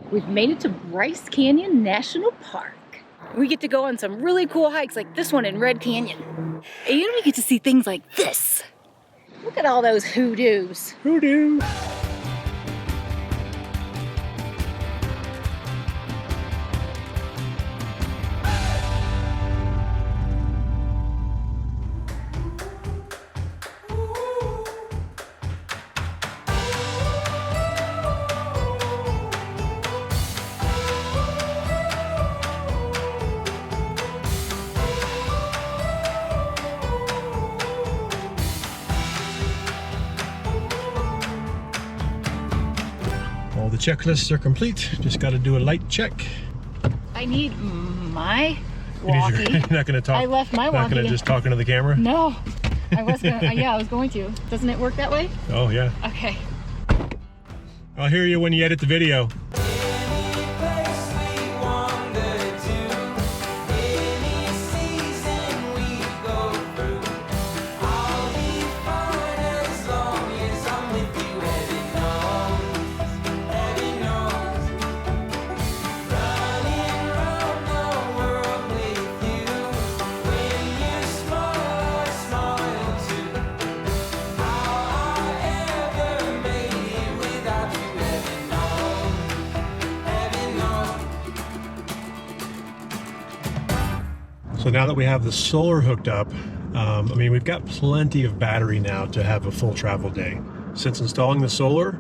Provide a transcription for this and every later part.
We've made it to Bryce Canyon National Park. We get to go on some really cool hikes like this one in Red Canyon. And we get to see things like this. Look at all those hoodoos. Hoodoo. All the checklists are complete. Just got to do a light check. I need my walkie. You're not going to talk. I left my walkie. Not going to just talk into the camera? No, I was gonna. Yeah, I was going to. Doesn't it work that way? Oh, yeah. Okay. I'll hear you when you edit the video. So now that we have the solar hooked up, I mean, we've got plenty of battery now to have a full travel day. Since installing the solar,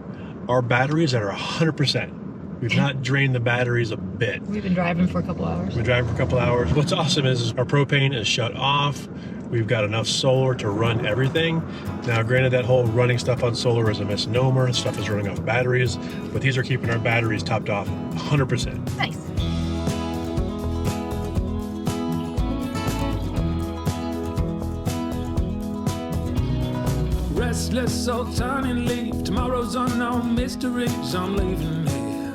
our batteries are 100%. We've not drained the batteries a bit. We've been driving for a couple hours. We've been driving for a couple hours. What's awesome is our propane is shut off. We've got enough solar to run everything. Now, granted, that whole running stuff on solar is a misnomer. Stuff is running off batteries, but these are keeping our batteries topped off 100%. Nice. Restless old turning leaf, tomorrow's unknown mysteries. I'm leaving here,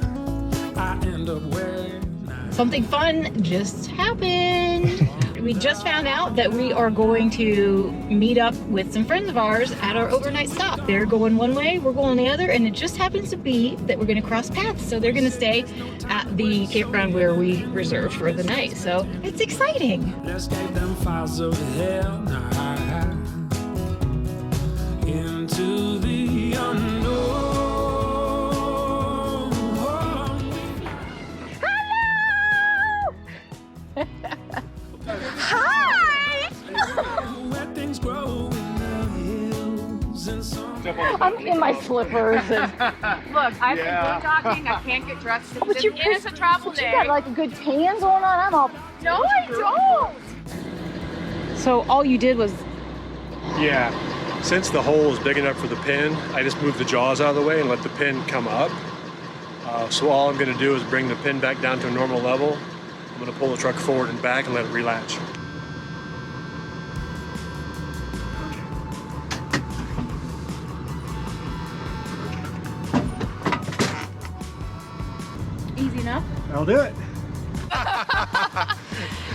I end up where now. Something fun just happened. We just found out that we are going to meet up with some friends of ours at our overnight stop. They're going one way, we're going the other, and it just happens to be that we're going to cross paths. So they're going to stay at the campground where we reserved for the night. So it's exciting. Let's take them files over hell now. Into the unknown. Hello! Hi! Where things grow in the hills and some. I'm in my slippers. And... Look, I've been boondocking. I can't get dressed. Oh, but you're it's a travel day. You got like a good tan going on. I'm all. No, I don't. So all you did was. Yeah. Since the hole is big enough for the pin, I just moved the jaws out of the way and let the pin come up. So all I'm going to do is bring the pin back down to a normal level. I'm going to pull the truck forward and back and let it relatch. Easy enough. I'll do it.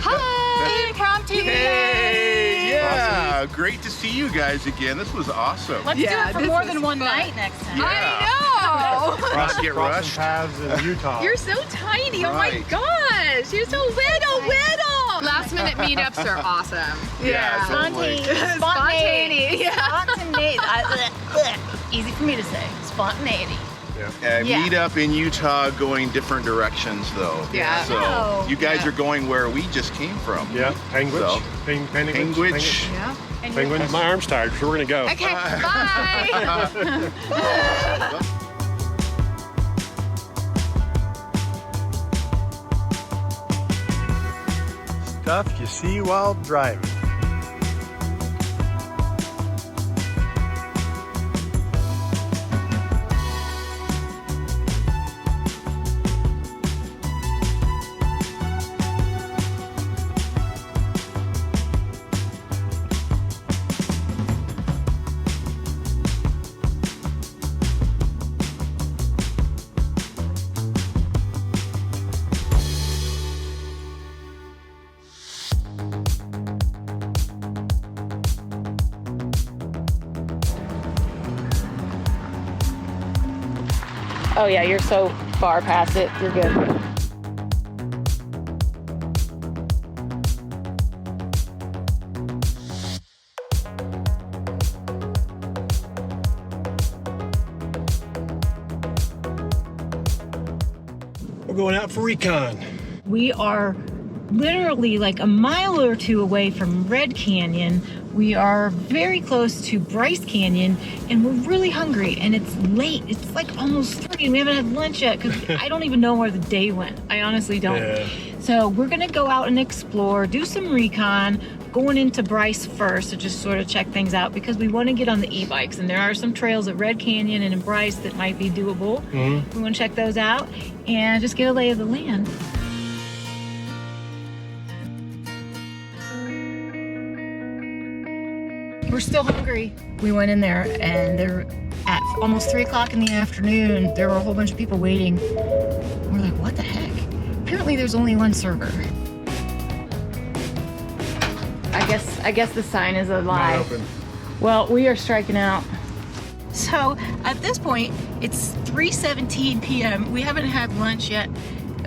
Hi! Impromptu! Hey! Yeah! Great to see you guys again. This was awesome. Let's do it for more than one night next time. I know. Cross get rushed. Paths in Utah. You're so tiny. Oh my Right. gosh. You're so little. Last minute meetups are awesome. Yeah, totally. Spontaneity. Yeah. Spontaneity. Easy for me to say. Spontaneity. Yeah. Meet up in Utah going different directions though. Yeah. So Oh. you guys are going where we just came from. Yeah, Penguin. So, Penguin. Yeah. Penguin. My arm's tired, so we're going to go. Okay. Bye. Stuff you see while driving. Oh yeah, you're so far past it. You're good. We're going out for recon. We are literally like a mile or two away from Red Canyon. We are very close to Bryce Canyon, and we're really hungry, and it's late. It's like almost 3 and we haven't had lunch yet because I don't even know where the day went. I honestly don't. Yeah. So we're gonna go out and explore, do some recon, going into Bryce first to just sort of check things out because we want to get on the e-bikes, and there are some trails at Red Canyon and in Bryce that might be doable. We want to check those out and just get a lay of the land. We're still hungry. We went in there and they're at almost 3 o'clock in the afternoon. There were a whole bunch of people waiting. We're like, what the heck? Apparently there's only one server. I guess the sign is a lie. Not open. Well, we are striking out. So at this point, it's 3:17 p.m. We haven't had lunch yet.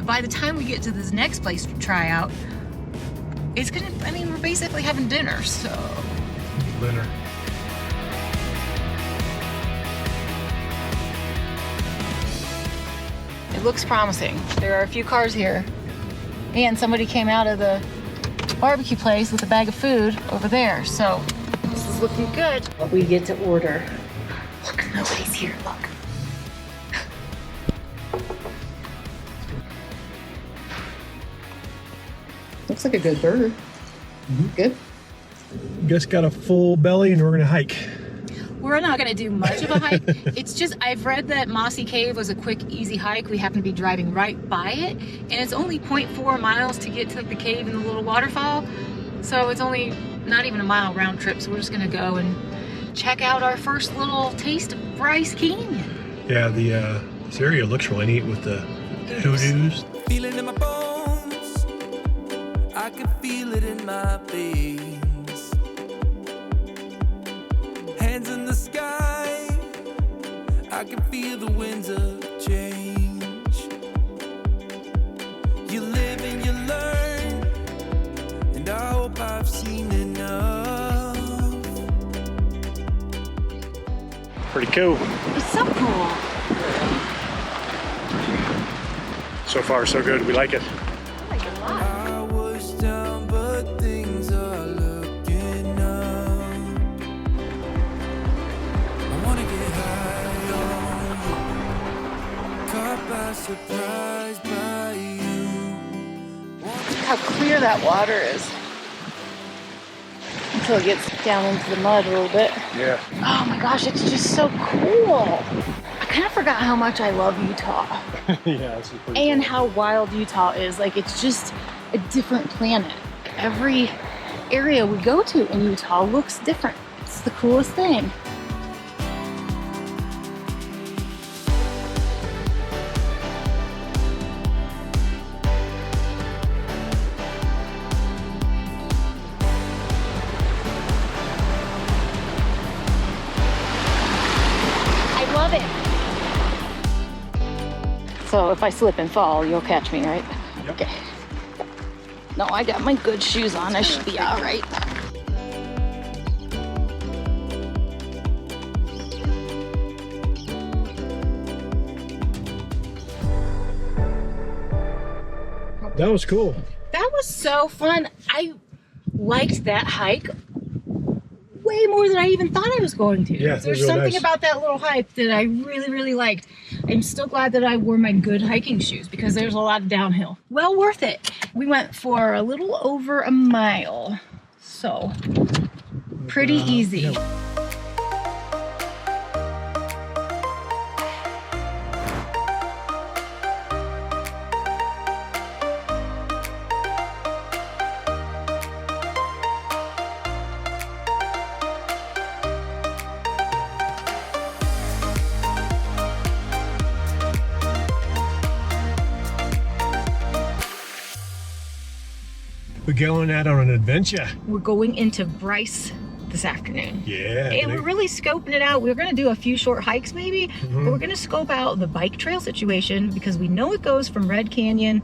By the time we get to this next place to try out, we're basically having dinner, so. Dinner. It looks promising. There are a few cars here. And somebody came out of the barbecue place with a bag of food over there. So this is looking good. We get to order. Look, nobody's here, look. Looks like a good burger. Good. Just got a full belly and we're gonna hike. We're not gonna do much of a hike. It's just, I've read that Mossy Cave was a quick, easy hike. We happen to be driving right by it, and it's only 0.4 miles to get to the cave and the little waterfall. So it's only not even a mile round trip. So we're just gonna go and check out our first little taste of Bryce Canyon. Yeah, this area looks really neat with the hoodoos. Feeling in my bones, I can feel it in my veins. Hands in the sky, I can feel the winds of change. You live and you learn, and I hope I've seen enough. Pretty cool. It's so cool. So far, so good. We like it. I like it a lot. I was down, but things are looking up. I wanna get high on you, caught by surprise by you. Look how clear that water is. Until it gets down into the mud a little bit. Yeah. Oh my gosh, it's just so cool. I kind of forgot how much I love Utah Yeah, this is pretty and cool. how wild Utah is. Like, it's just a different planet. Every area we go to in Utah looks different. It's the coolest thing. I love it. So if I slip and fall, you'll catch me, right? Yep. Okay. No, I got my good shoes on. I should be all right. That was cool. That was so fun. I liked that hike way more than I even thought I was going to. Yeah, it was There's real something nice. about that little hike that I really, really liked. I'm still glad that I wore my good hiking shoes because there's a lot of downhill. Well worth it. We went for a little over a mile. So, pretty easy. Yeah. We're going out on an adventure. We're going into Bryce this afternoon. Yeah. And we're really scoping it out. We're gonna do a few short hikes maybe, but we're gonna scope out the bike trail situation because we know it goes from Red Canyon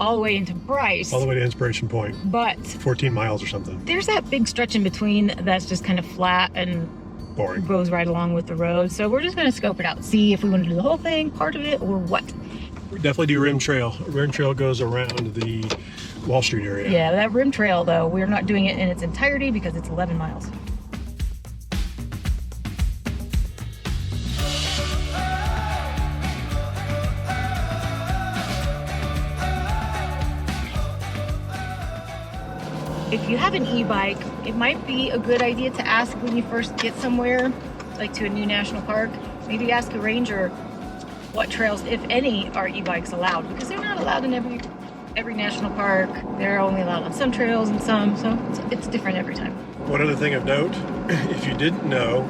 all the way into Bryce. All the way to Inspiration Point. But 14 miles or something. there's that big stretch in between that's just kind of flat and Boring. goes right along with the road. So we're just gonna scope it out, see if we want to do the whole thing, part of it, or what. We definitely do Rim Trail. Rim Trail goes around the Wall Street area. Yeah, that rim trail though, we're not doing it in its entirety because it's 11 miles. If you have an e-bike, it might be a good idea to ask when you first get somewhere, like to a new national park, maybe ask a ranger what trails, if any, are e-bikes allowed, because they're not allowed in every national park. They're only allowed on some trails and some, so it's different every time. One other thing of note, if you didn't know,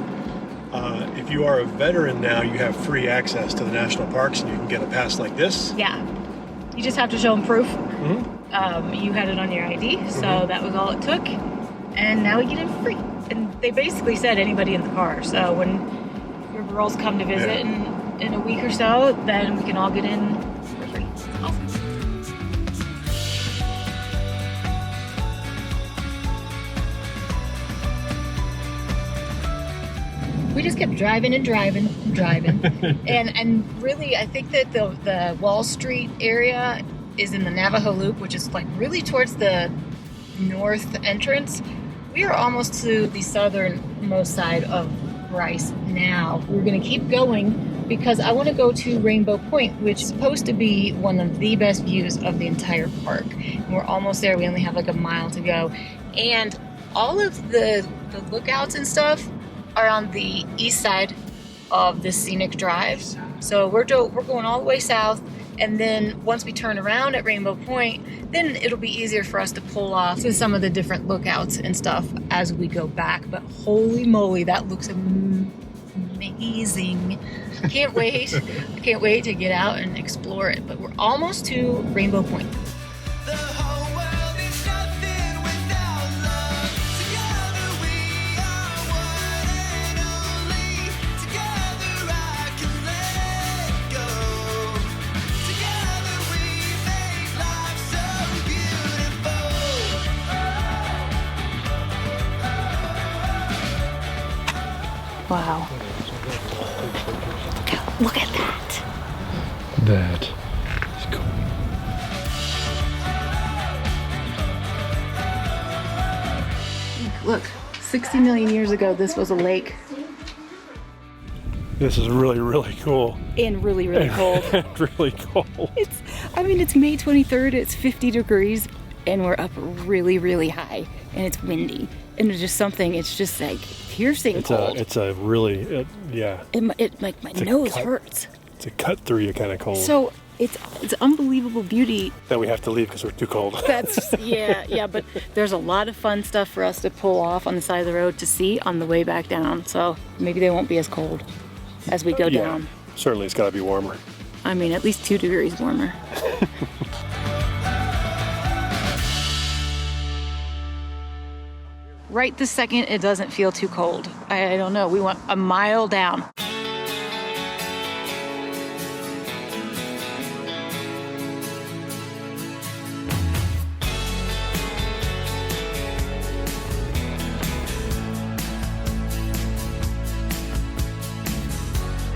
if you are a veteran now, you have free access to the national parks and you can get a pass like this. Yeah, you just have to show them proof. You had it on your ID, so that was all it took, and now we get in free. And they basically said anybody in the car, so when your girls come to visit in a week or so, then we can all get in for free. It's awesome. We just kept driving and driving and driving. and really, I think that the Wall Street area is in the Navajo Loop, which is like really towards the north entrance. We are almost to the southernmost side of Bryce now. We're gonna keep going because I want to go to Rainbow Point, which is supposed to be one of the best views of the entire park. And we're almost there. We only have like a mile to go. And all of the lookouts and stuff are on the east side of the Scenic Drive. So we're going all the way south. And then once we turn around at Rainbow Point, then it'll be easier for us to pull off to some of the different lookouts and stuff as we go back. But holy moly, that looks amazing. I can't wait. I can't wait to get out and explore it. But we're almost to Rainbow Point. The whole world is nothing without love. Together we are one and only. Together I can let go. Together we make life so beautiful. Wow. Look at that. That is cool. Look, 60 million years ago, this was a lake. This is really, really cool. And really, really cold. Really cold. It's May 23rd, it's 50 degrees, and we're up really, really high, and it's windy. And it's just something, it's just like piercing cold. It's a really, yeah. My nose hurts. It's a cut through you kind of cold. So it's unbelievable beauty. Then we have to leave because we're too cold. That's, yeah, but there's a lot of fun stuff for us to pull off on the side of the road to see on the way back down. So maybe they won't be as cold as we go down. Certainly it's got to be warmer. I mean, at least 2 degrees warmer. Right this second, it doesn't feel too cold. I don't know. We went a mile down.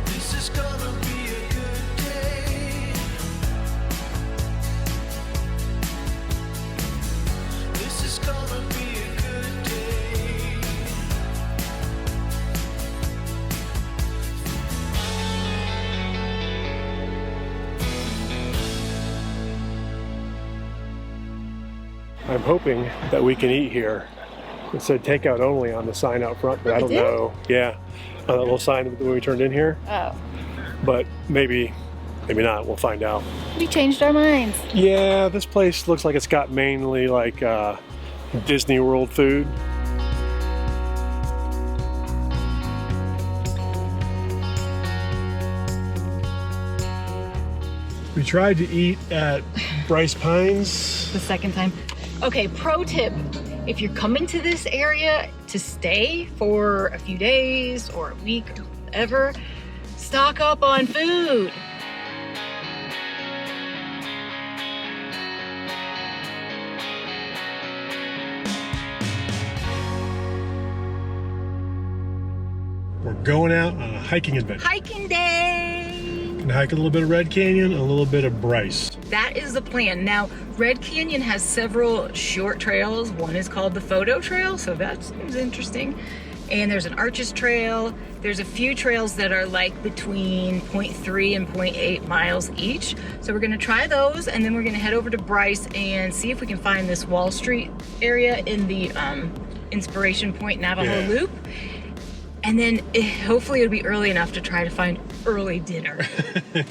This is gonna be a good day. This is gonna be a good day. I'm hoping that we can eat here. It said takeout only on the sign out front, but I don't did? know. Yeah, on that little sign when we turned in here. Oh, But maybe not. We'll find out. we changed our minds. Yeah, this place looks like it's got mainly like Disney World food. We tried to eat at Bryce Pines. The second time. Okay, pro tip. If you're coming to this area to stay for a few days or a week or whatever, stock up on food. We're going out on a hiking adventure. Hiking day! Gonna hike a little bit of Red Canyon, a little bit of Bryce. That is the plan. Now, Red Canyon has several short trails. One is called the Photo Trail, so that seems interesting. And there's an Arches Trail. There's a few trails that are like between 0.3 and 0.8 miles each. So we're gonna try those, and then we're gonna head over to Bryce and see if we can find this Wall Street area in the Inspiration Point Navajo Loop. And then hopefully it'll be early enough to try to find early dinner.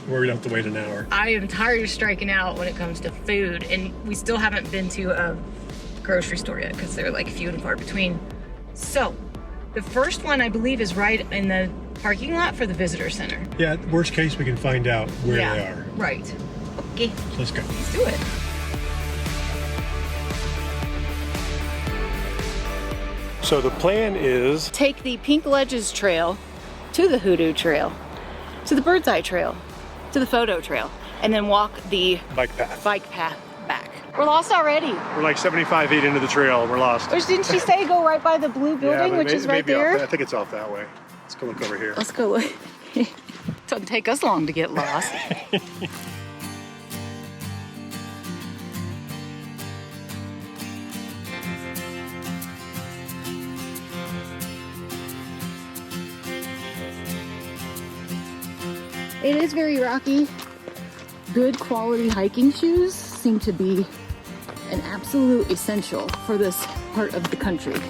We're gonna have to wait an hour. I am tired of striking out when it comes to food, and we still haven't been to a grocery store yet because they're like few and far between. So, the first one I believe is right in the parking lot for the visitor center. Yeah, worst case we can find out where they are. Right. Okay, So let's go. let's do it. So the plan is Take the Pink Ledges Trail to the Hoodoo Trail, to the Bird's Eye Trail, to the Photo Trail, and then walk the bike path. bike path back. We're lost already. We're like 75 feet into the trail. We're lost. Or didn't she say go right by the blue building, but which is right maybe there? I think it's off that way. Let's go look over here. Let's go look. It doesn't take us long to get lost. It is very rocky. Good quality hiking shoes seem to be an absolute essential for this part of the country.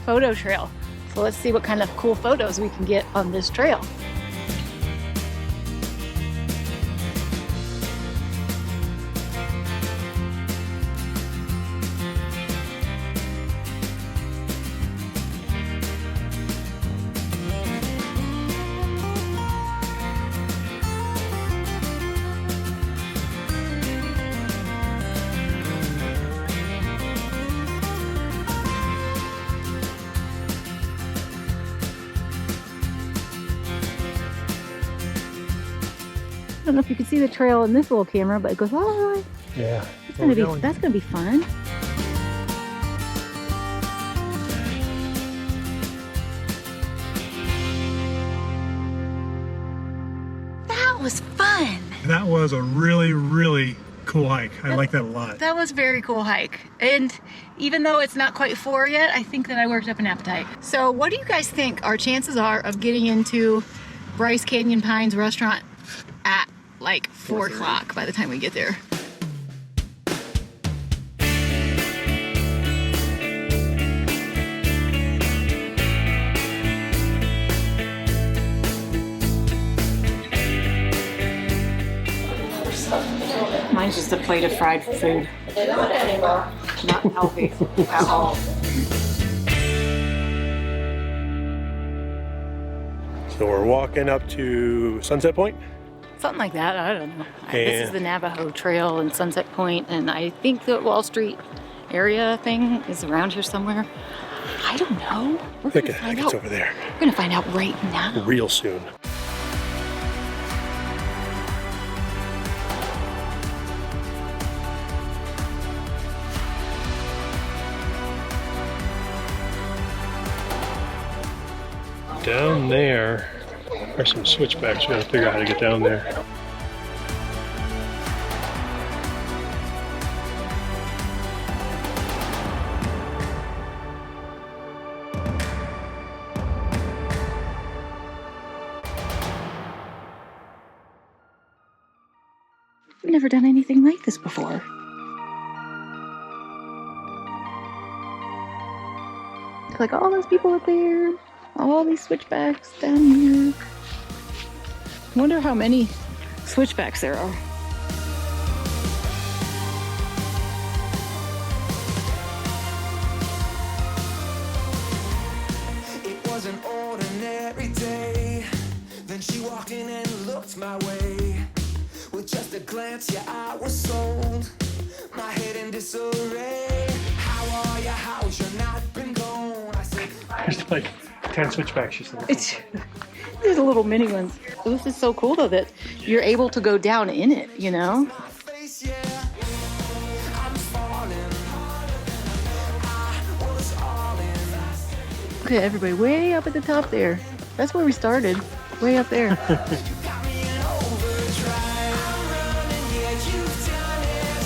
Photo trail. So let's see what kind of cool photos we can get on this trail. I don't know if you can see the trail in this little camera, but it goes all the way. Yeah. That's gonna be fun. That was fun. That was a really, really cool hike. I like that a lot. That was a very cool hike. And even though it's not quite 4 yet, I think that I worked up an appetite. So what do you guys think our chances are of getting into Bryce Canyon Pines restaurant at like 4 o'clock by the time we get there? Mine's just a plate of fried food. Not healthy at all. So we're walking up to Sunset Point. Something like that, I don't know. This is the Navajo Trail and Sunset Point, and I think the Wall Street area thing is around here somewhere. I don't know. We're gonna find out. It's over there. We're gonna find out right now. Real soon. Down there are some switchbacks. We gotta figure out how to get down there. I've never done anything like this before. Like all those people up there, all these switchbacks down here. Wonder how many switchbacks there are. It was an ordinary day. Then she walked in and looked my way. With just a glance, yeah, I was sold. My head in disarray. How are you? How's your night been gone? I said, There's like 10 switchbacks, she said. There's a little mini ones. This is so cool though that you're able to go down in it, you know? my face, yeah. I'm falling. I was all in. Look at everybody way up at the top there. That's where we started, way up there. You got me in overdrive. I'm running, yeah, you've done it.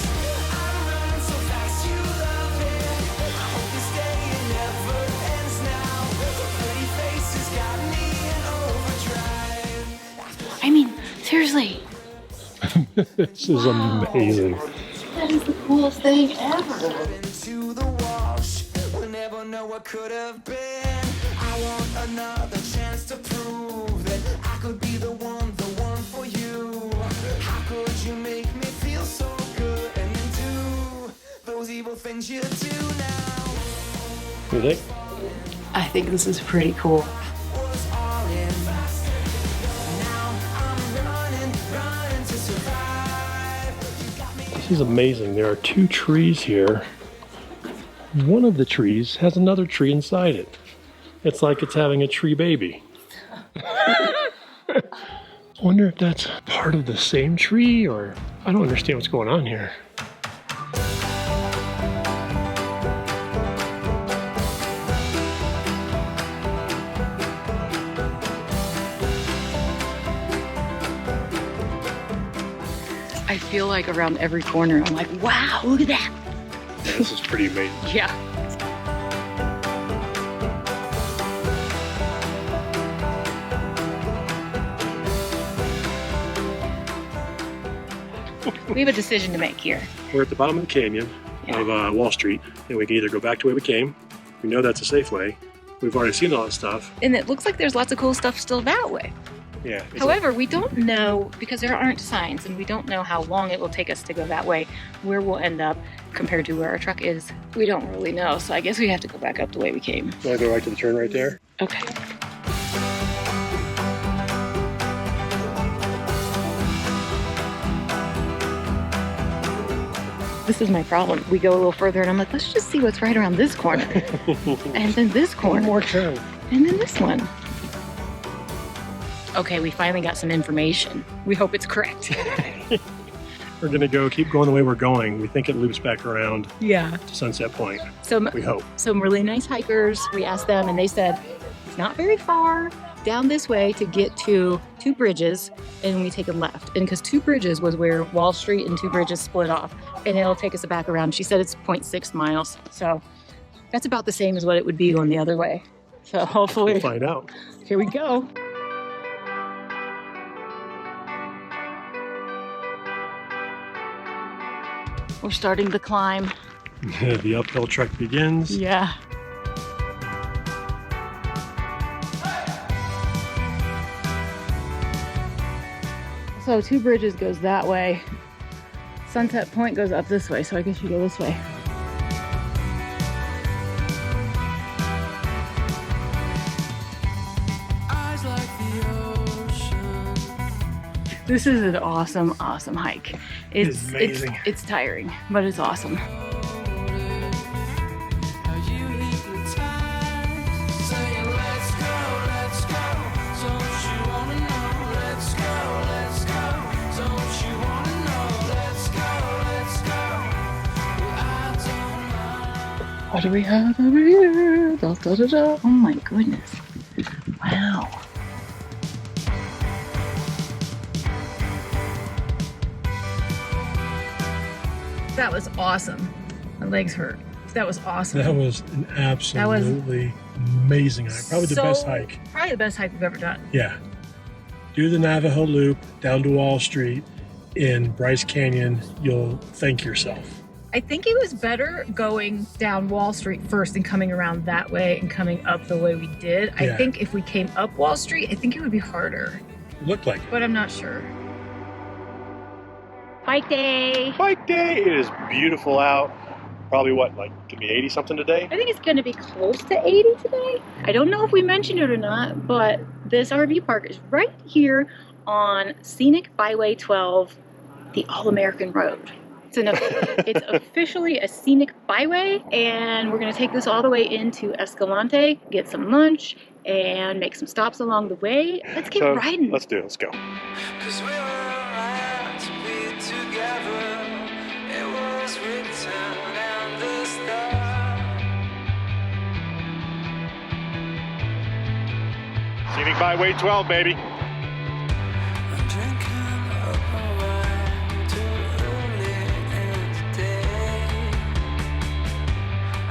I'm running so fast, you love it. I hope this day it never ends now. The pretty faces got me in overdrive. I mean, seriously, This is amazing. that is the coolest thing ever. Into the wash, we'll never know what could have been. I want another chance to prove that I could be the one for you. How could you make me feel so good and then do those evil things you do now? You think? I think this is pretty cool. Was all in. Now I'm running to survive. You got me. This is amazing. There are 2 trees here. One of the trees has another tree inside it. It's like it's having a tree baby. I wonder if that's part of the same tree, or I don't understand what's going on here. I feel like around every corner, I'm like, wow, look at that. This is pretty amazing. Yeah. We have a decision to make here. We're at the bottom of the canyon of Wall Street, and we can either go back to where we came. We know that's a safe way. We've already seen all that stuff. And it looks like there's lots of cool stuff still that way. Yeah. However, we don't know, because there aren't signs, and we don't know how long it will take us to go that way, where we'll end up compared to where our truck is. We don't really know, so I guess we have to go back up the way we came. Want to go right to the turn right there? Okay. This is my problem. We go a little further, and I'm like, let's just see what's right around this corner. And then this corner. One more turn. And then this one. Okay, we finally got some information. We hope it's correct. We're gonna keep going the way we're going. We think it loops back around Yeah. to Sunset Point. So We hope. some really nice hikers, we asked them, and they said it's not very far down this way to get to 2 bridges, and we take a left. And because 2 bridges was where Wall Street and 2 bridges split off, and it'll take us back around. She said it's 0.6 miles. So that's about the same as what it would be going the other way. So hopefully, We'll find out. here we go. We're starting the climb. The uphill trek begins. Yeah. So 2 bridges goes that way. Sunset Point goes up this way, so I guess you go this way. Eyes like the ocean. This is an awesome, awesome hike. It's amazing. It's tiring, but it's awesome. How you hypnotize, saying let's go, don't you wanna know? Let's go, don't you wanna know? Let's go, I don't mind. What do we have over here? Da, da, da, da. Oh my goodness. Wow. That was awesome. My legs hurt. That was awesome. That was an absolutely amazing hike. Probably the best hike. Probably the best hike we've ever done. Yeah. Do the Navajo Loop down to Wall Street in Bryce Canyon. You'll thank yourself. I think it was better going down Wall Street first and coming around that way and coming up the way we did. I Yeah. think if we came up Wall Street, I think it would be harder. looked like it. but I'm not sure. Bike day. Bike day. It is beautiful out. Probably what, like, gonna be 80 something today? I think it's going to be close to 80 today. I don't know if we mentioned it or not, but this RV park is right here on Scenic Byway 12, the All-American Road. It's officially a scenic byway, and we're going to take this all the way into Escalante, get some lunch, and make some stops along the way. Let's get riding. Let's do it. Let's go. 'Cause we were meant to be together. It was written in the stars. Scenic Byway 12, baby. I'm drinking up my wine too early in the day.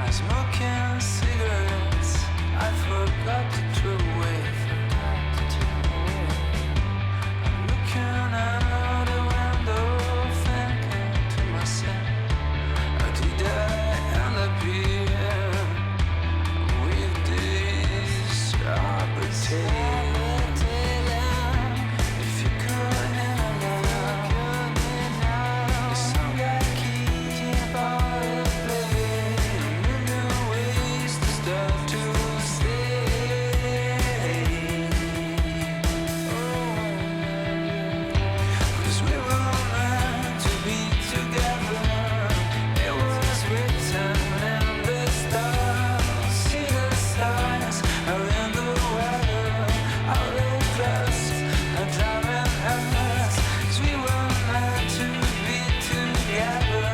I'm smoking cigarettes I forgot to throw away from time to time. I'm looking out the window, thinking to myself, how did I end up here with this opportunity? If you could handle the song I keep on playing, a million ways to start to say, 'cause we were meant to be together. It was written in the stars. See the stars are in the weather. All the clouds are driving us. 'Cause we were meant to be together.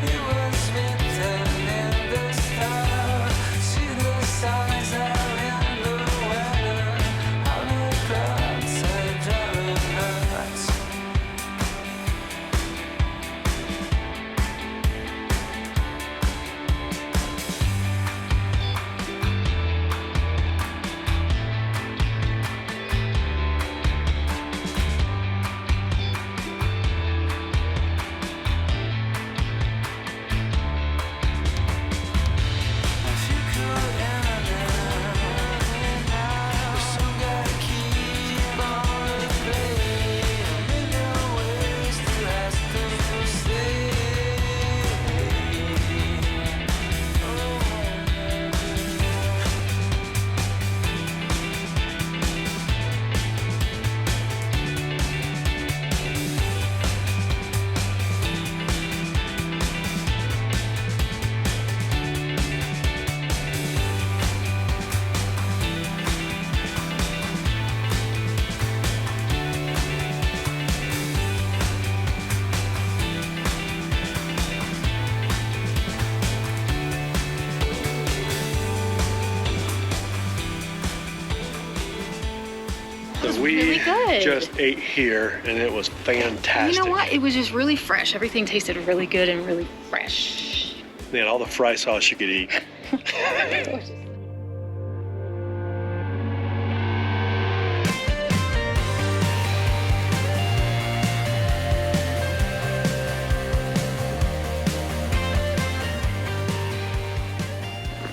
It was written in the stars. See the stars are in the weather. All the clouds are driving us. If you could handle the song I keep on playing, a million ways to ask to stay. So we really good. just ate here, and it was fantastic. You know what? It was just really fresh. Everything tasted really good and really fresh. Man, all the fry sauce you could eat.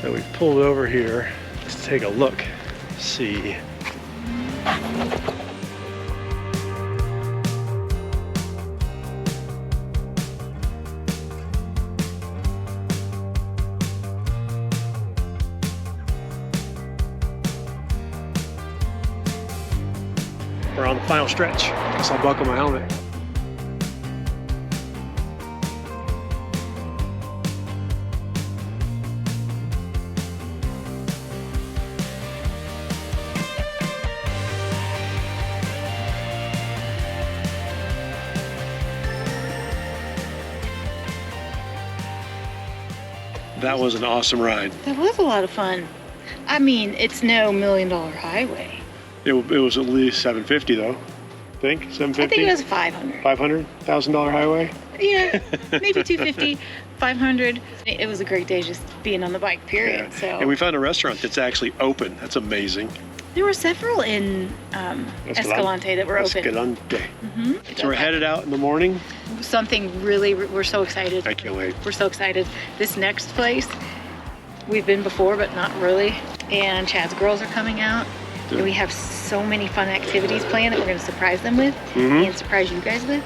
So we pulled over here. Let's take a look, see. We're on the final stretch. Guess I'll buckle my helmet. That was an awesome ride. That was a lot of fun. I mean, it's no $1 million highway. It was at least $750 though. I think $750. I think it was 500. $500,000 highway. Yeah, maybe 250, 500. It was a great day just being on the bike, period. Yeah. So And we found a restaurant that's actually open. That's amazing. there were several in Escalante that were open. Escalante. So we're headed out in the morning. Something really, we're so excited. I can't wait. We're so excited. This next place, we've been before, but not really. And Chad's girls are coming out. And we have so many fun activities planned that we're going to surprise them with and surprise you guys with.